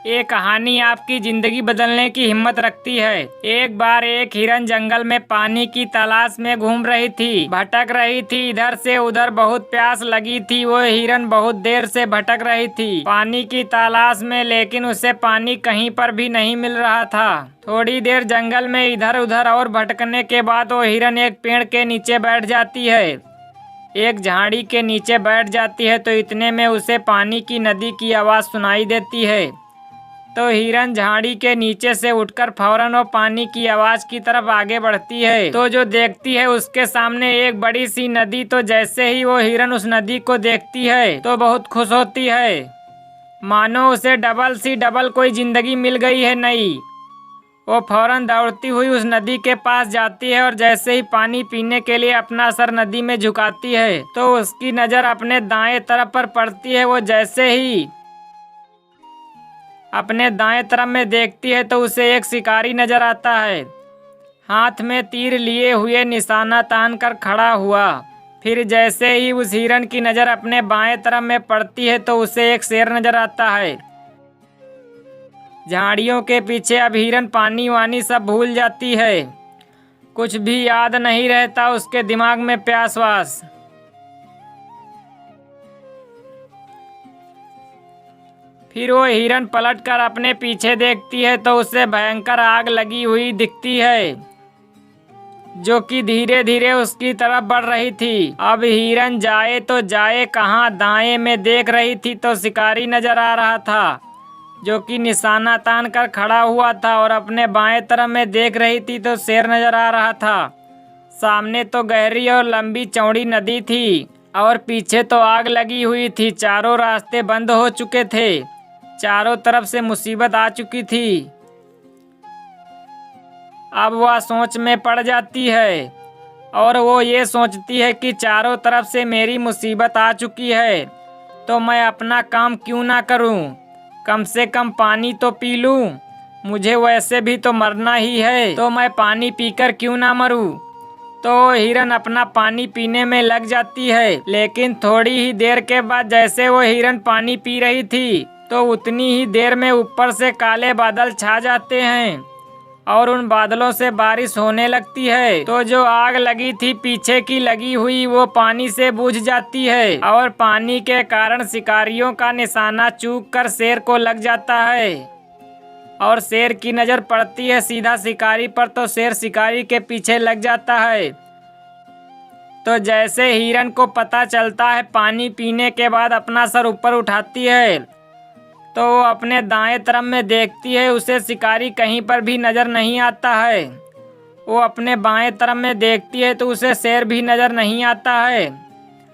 ये कहानी आपकी जिंदगी बदलने की हिम्मत रखती है। एक बार एक हिरन जंगल में पानी की तलाश में घूम रही थी, भटक रही थी इधर से उधर, बहुत प्यास लगी थी। वो हिरन बहुत देर से भटक रही थी पानी की तलाश में, लेकिन उसे पानी कहीं पर भी नहीं मिल रहा था। थोड़ी देर जंगल में इधर उधर और भटकने के बाद वो हिरन एक पेड़ के नीचे बैठ जाती है, एक झाड़ी के नीचे बैठ जाती है। तो इतने में उसे पानी की नदी की आवाज़ सुनाई देती है। तो हिरन झाड़ी के नीचे से उठकर फौरन वो पानी की आवाज की तरफ आगे बढ़ती है। तो जो देखती है उसके सामने एक बड़ी सी नदी। तो जैसे ही वो हिरन उस नदी को देखती है तो बहुत खुश होती है, मानो उसे डबल कोई जिंदगी मिल गई है नई। वो फौरन दौड़ती हुई उस नदी के पास जाती है और जैसे ही पानी पीने के लिए अपना सर नदी में झुकाती है तो उसकी नज़र अपने दाएं तरफ पर पड़ती है। वो जैसे ही अपने दाएं तरफ में देखती है तो उसे एक शिकारी नजर आता है, हाथ में तीर लिए हुए निशाना तान कर खड़ा हुआ। फिर जैसे ही उस हिरन की नज़र अपने बाएं तरफ में पड़ती है तो उसे एक शेर नजर आता है। झाड़ियों के पीछे अब हिरन पानी वानी सब भूल जाती है, कुछ भी याद नहीं रहता उसके दिमाग में, प्यास वास। फिर वो हिरन पलटकर अपने पीछे देखती है तो उसे भयंकर आग लगी हुई दिखती है, जो कि धीरे धीरे उसकी तरफ बढ़ रही थी। अब हिरन जाए तो जाए कहाँ, दाएं में देख रही थी तो शिकारी नजर आ रहा था, जो कि निशाना तान कर खड़ा हुआ था, और अपने बाएं तरफ में देख रही थी तो शेर नजर आ रहा था। सामने तो गहरी और लंबी चौड़ी नदी थी और पीछे तो आग लगी हुई थी। चारों रास्ते बंद हो चुके थे, चारों तरफ से मुसीबत आ चुकी थी। अब वह सोच में पड़ जाती है और वो ये सोचती है कि चारों तरफ से मेरी मुसीबत आ चुकी है तो मैं अपना काम क्यों ना करूं, कम से कम पानी तो पी लूं। मुझे वैसे भी तो मरना ही है तो मैं पानी पीकर क्यों ना मरूं। तो हिरन अपना पानी पीने में लग जाती है, लेकिन थोड़ी ही देर के बाद जैसे वो हिरन पानी पी रही थी तो उतनी ही देर में ऊपर से काले बादल छा जाते हैं और उन बादलों से बारिश होने लगती है। तो जो आग लगी थी पीछे की लगी हुई वो पानी से बुझ जाती है और पानी के कारण शिकारियों का निशाना चूक कर शेर को लग जाता है और शेर की नज़र पड़ती है सीधा शिकारी पर तो शेर शिकारी के पीछे लग जाता है। तो जैसे हिरन को पता चलता है पानी पीने के बाद अपना सर ऊपर उठाती है तो वो अपने दाएं तरफ में देखती है, उसे शिकारी कहीं पर भी नज़र नहीं आता है। वो अपने बाएं तरफ में देखती है तो उसे शेर भी नज़र नहीं आता है।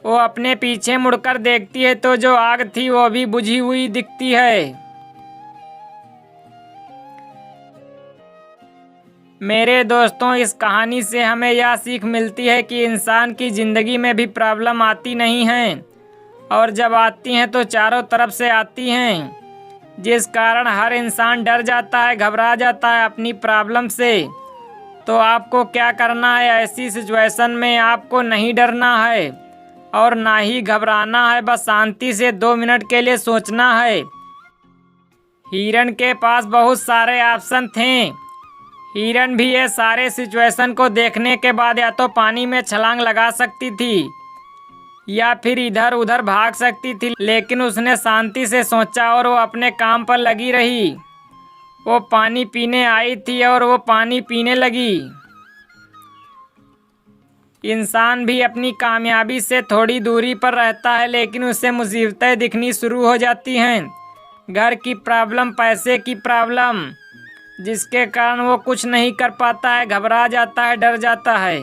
वो अपने पीछे मुड़कर देखती है तो जो आग थी वो भी बुझी हुई दिखती है। मेरे दोस्तों, इस कहानी से हमें यह सीख मिलती है कि इंसान की ज़िंदगी में भी प्रॉब्लम आती नहीं हैं, और जब आती हैं तो चारों तरफ से आती हैं, जिस कारण हर इंसान डर जाता है, घबरा जाता है अपनी प्रॉब्लम से। तो आपको क्या करना है, ऐसी सिचुएशन में आपको नहीं डरना है और ना ही घबराना है, बस शांति से 2 मिनट के लिए सोचना है। हिरन के पास बहुत सारे ऑप्शन थे। हिरन भी ये सारे सिचुएशन को देखने के बाद या तो पानी में छलांग लगा सकती थी या फिर इधर उधर भाग सकती थी, लेकिन उसने शांति से सोचा और वो अपने काम पर लगी रही। वो पानी पीने आई थी और वो पानी पीने लगी। इंसान भी अपनी कामयाबी से थोड़ी दूरी पर रहता है, लेकिन उसे मुसीबतें दिखनी शुरू हो जाती हैं, घर की प्रॉब्लम, पैसे की प्रॉब्लम, जिसके कारण वो कुछ नहीं कर पाता है, घबरा जाता है, डर जाता है।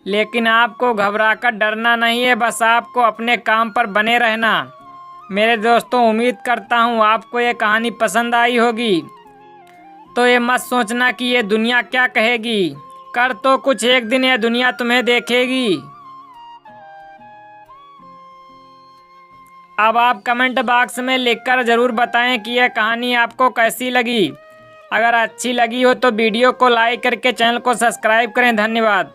लेकिन आपको घबराकर डरना नहीं है, बस आपको अपने काम पर बने रहना। मेरे दोस्तों, उम्मीद करता हूँ आपको ये कहानी पसंद आई होगी। तो ये मत सोचना कि ये दुनिया क्या कहेगी, कर तो कुछ, एक दिन ये दुनिया तुम्हें देखेगी। अब आप कमेंट बॉक्स में लिखकर ज़रूर बताएं कि यह कहानी आपको कैसी लगी। अगर अच्छी लगी हो तो वीडियो को लाइक करके चैनल को सब्सक्राइब करें। धन्यवाद।